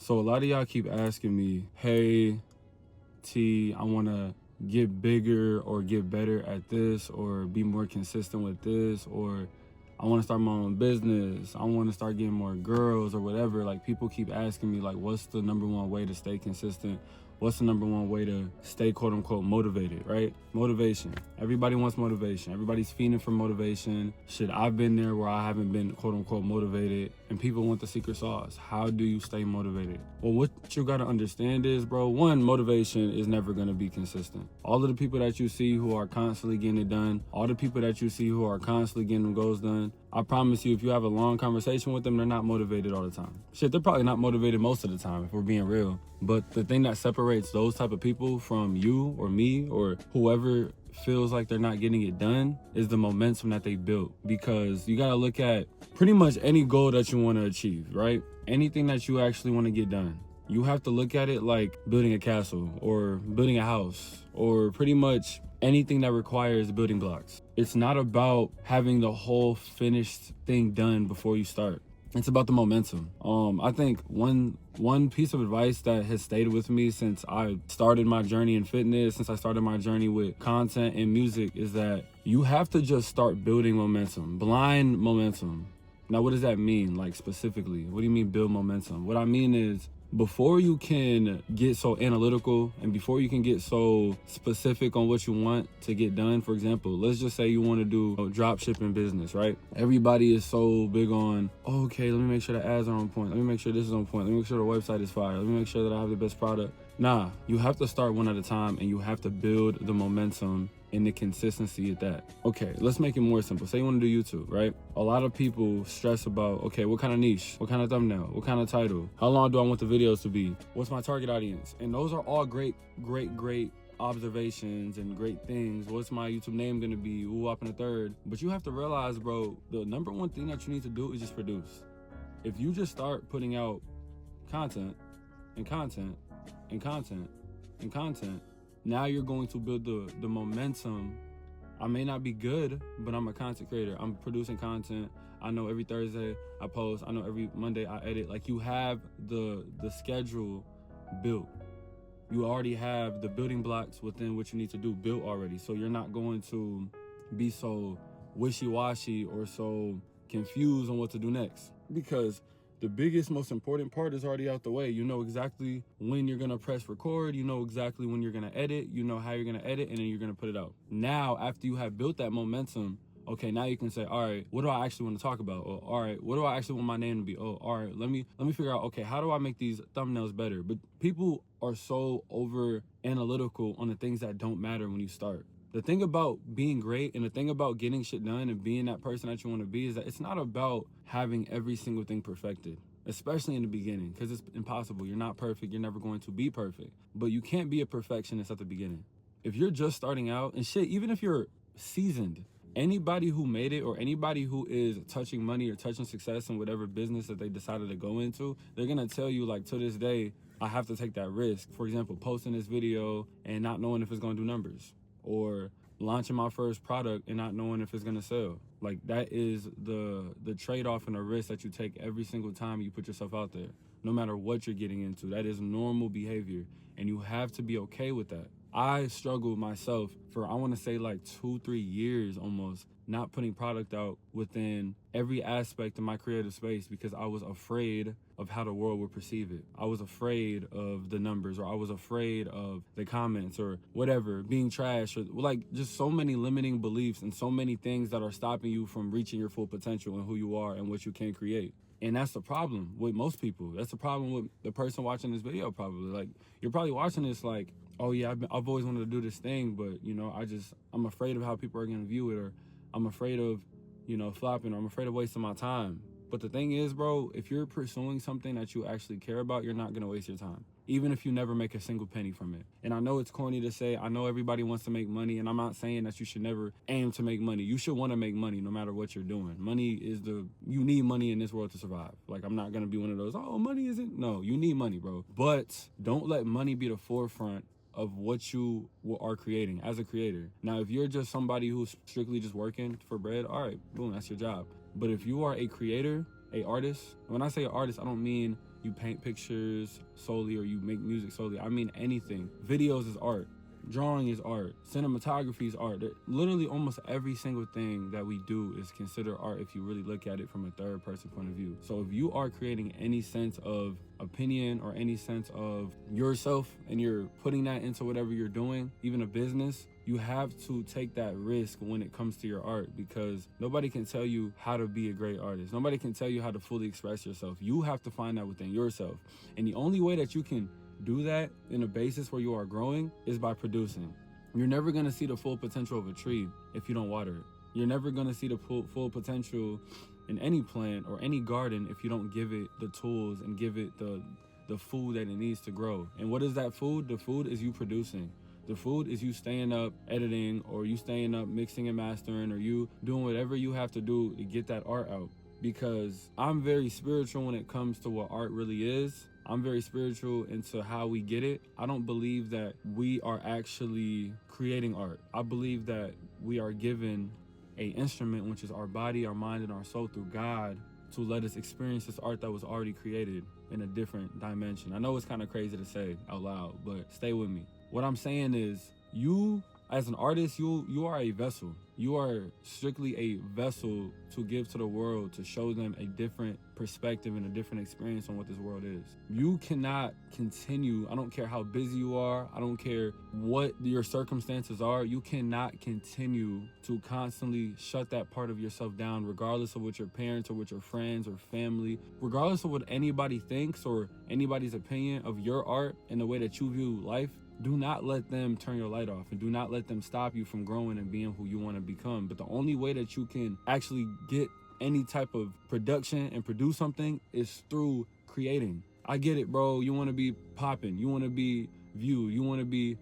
So a lot of y'all keep asking me, hey, T, I want to get bigger or get better at this or be more consistent with this, or I want to start my own business. I want to start getting more girls or whatever. Like, people keep asking me, like, what's the number one way to stay consistent? What's the number one way to stay quote unquote motivated, right? Motivation. Everybody wants motivation. Everybody's fiending for motivation. Shit, I've been there where I haven't been quote unquote motivated, and people want the secret sauce. How do you stay motivated? Well, what you gotta understand is, bro, one, motivation is never gonna be consistent. All of the people that you see who are constantly getting it done, all the people that you see who are constantly getting them goals done, I promise you, if you have a long conversation with them, they're not motivated all the time. Shit, they're probably not motivated most of the time, if we're being real. But the thing that separates those type of people from you or me or whoever feels like they're not getting it done is the momentum that they built. Because you gotta look at pretty much any goal that you wanna achieve, right? Anything that you actually wanna get done. You have to look at it like building a castle or building a house or pretty much anything that requires building blocks. It's not about having the whole finished thing done before you start. It's about the momentum. I think one piece of advice that has stayed with me since I started my journey in fitness, since I started my journey with content and music, is that you have to just start building momentum, blind momentum. Now, what does that mean, like, specifically? What do you mean build momentum? What I mean is, before you can get so analytical and before you can get so specific on what you want to get done, for example, let's just say you want to do a drop shipping business, right? Everybody is so big on, okay, let me make sure the ads are on point. Let me make sure this is on point. Let me make sure the website is fire. Let me make sure that I have the best product. Nah, you have to start one at a time and you have to build the momentum and the consistency at that. Okay, let's make it more simple. Say you want to do YouTube, right? A lot of people stress about, okay, what kind of niche? What kind of thumbnail? What kind of title? How long do I want the videos to be? What's my target audience? And those are all great observations and great things. What's my YouTube name gonna be? Ooh, up in the third. But you have to realize, bro, the number one thing that you need to do is just produce. If you just start putting out content and content and content and content, now you're going to build the momentum. I may not be good, but I'm a content creator. I'm producing content. I know every Thursday I post. I know every Monday I edit. Like, you have the schedule built. You already have the building blocks within what you need to do built already. So you're not going to be so wishy-washy or so confused on what to do next. Because the biggest, most important part is already out the way. You know exactly when you're gonna press record, you know exactly when you're gonna edit, you know how you're gonna edit, and then you're gonna put it out. Now, after you have built that momentum, okay, now you can say, all right, what do I actually want to talk about? Or, all right, what do I actually want my name to be? Oh, all right, let me figure out, okay, how do I make these thumbnails better? But people are so over analytical on the things that don't matter when you start. The thing about being great and the thing about getting shit done and being that person that you want to be is that it's not about having every single thing perfected, especially in the beginning, because it's impossible. You're not perfect. You're never going to be perfect. But you can't be a perfectionist at the beginning. If you're just starting out and shit, even if you're seasoned, anybody who made it or anybody who is touching money or touching success in whatever business that they decided to go into, they're going to tell you, like, to this day, I have to take that risk. For example, posting this video and not knowing if it's going to do numbers, or launching my first product and not knowing if it's gonna sell. Like, that is the trade-off and the risk that you take every single time you put yourself out there. No matter what you're getting into, that is normal behavior, and you have to be okay with that. I struggled myself for, I wanna say, like 2-3 years almost, not putting product out within every aspect of my creative space because I was afraid of how the world would perceive it. I was afraid of the numbers, or I was afraid of the comments, or whatever, being trash, or like just so many limiting beliefs and so many things that are stopping you from reaching your full potential and who you are and what you can create. And that's the problem with most people. That's the problem with the person watching this video probably. Like, you're probably watching this like, oh yeah, I've always wanted to do this thing, but you know, I'm afraid of how people are gonna view it, or I'm afraid of, you know, flopping, or I'm afraid of wasting my time. But the thing is, bro, if you're pursuing something that you actually care about, you're not gonna waste your time, even if you never make a single penny from it. And I know it's corny to say, I know everybody wants to make money, and I'm not saying that you should never aim to make money. You should want to make money no matter what you're doing. You need money in this world to survive. Like, I'm not gonna be one of those, oh, money isn't, no, you need money, bro. But don't let money be the forefront of what you are creating as a creator. Now, if you're just somebody who's strictly just working for bread, all right, boom, that's your job. But if you are a creator, a artist, when I say artist, I don't mean you paint pictures solely or you make music solely. I mean anything. Videos is art. Drawing is art. Cinematography is art. Literally almost every single thing that we do is considered art if you really look at it from a third person point of view. So if you are creating any sense of opinion or any sense of yourself and you're putting that into whatever you're doing, even a business, you have to take that risk when it comes to your art, because nobody can tell you how to be a great artist. Nobody can tell you how to fully express yourself. You have to find that within yourself. And the only way that you can do that in a basis where you are growing is by producing. You're never going to see the full potential of a tree if you don't water it. You're never going to see the full potential in any plant or any garden if you don't give it the tools and give it the food that it needs to grow. And what is that food? The food is you producing. The food is you staying up editing, or you staying up mixing and mastering, or you doing whatever you have to do to get that art out. Because I'm very spiritual when it comes to what art really is. I'm very spiritual into how we get it. I don't believe that we are actually creating art. I believe that we are given an instrument, which is our body, our mind, and our soul through God, to let us experience this art that was already created in a different dimension. I know it's kind of crazy to say out loud, but stay with me. What I'm saying is, you as an artist, you are a vessel. You are strictly a vessel to give to the world, to show them a different perspective and a different experience on what this world is. You cannot continue, I don't care how busy you are, I don't care what your circumstances are, you cannot continue to constantly shut that part of yourself down, regardless of what your parents or what your friends or family, regardless of what anybody thinks or anybody's opinion of your art and the way that you view life. Do not let them turn your light off, and do not let them stop you from growing and being who you want to become. But the only way that you can actually get any type of production and produce something is through creating. I get it, bro. You want to be popping. You want to be viewed. You want to be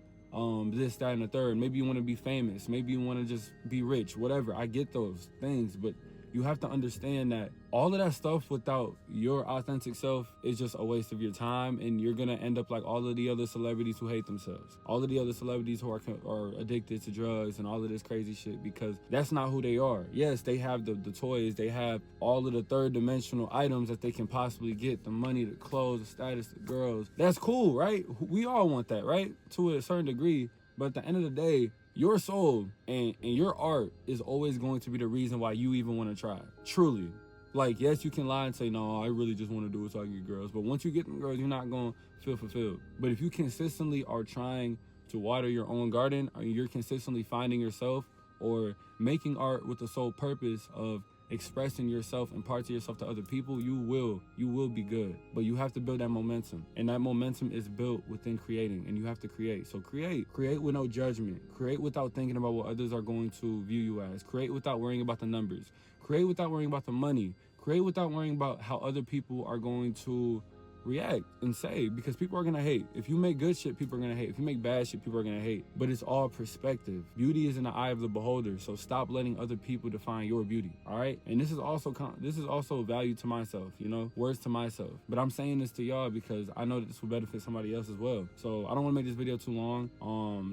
this, that, and the third. Maybe you want to be famous. Maybe you want to just be rich, whatever. I get those things, but you have to understand that all of that stuff without your authentic self is just a waste of your time, and you're gonna end up like all of the other celebrities who hate themselves, all of the other celebrities who are addicted to drugs and all of this crazy shit, because that's not who they are. Yes, they have the toys, they have all of the third dimensional items that they can possibly get, the money, the clothes, the status, the girls. That's cool, right? We all want that, right? To a certain degree, but at the end of the day, your soul and your art is always going to be the reason why you even want to try. Truly. Like, yes, you can lie and say, no, I really just want to do it so I can get girls. But once you get them girls, you're not going to feel fulfilled. But if you consistently are trying to water your own garden, or you're consistently finding yourself or making art with the sole purpose of expressing yourself and parts of yourself to other people, you will be good. But you have to build that momentum, and that momentum is built within creating, and you have to create. So create with no judgment, create without thinking about what others are going to view you as, create without worrying about the numbers, create without worrying about the money, create without worrying about how other people are going to react and say, because people are gonna hate. If you make good shit, people are gonna hate. If you make bad shit, people are gonna hate. But it's all perspective. Beauty is in the eye of the beholder. So stop letting other people define your beauty. All right. And this is also value to myself. You know, words to myself. But I'm saying this to y'all because I know that this will benefit somebody else as well. So I don't want to make this video too long.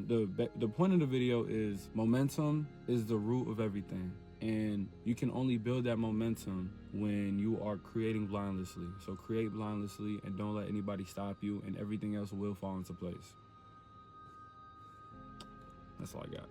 The point of the video is momentum is the root of everything. And you can only build that momentum when you are creating blindlessly. So create blindlessly and don't let anybody stop you, and everything else will fall into place. That's all I got.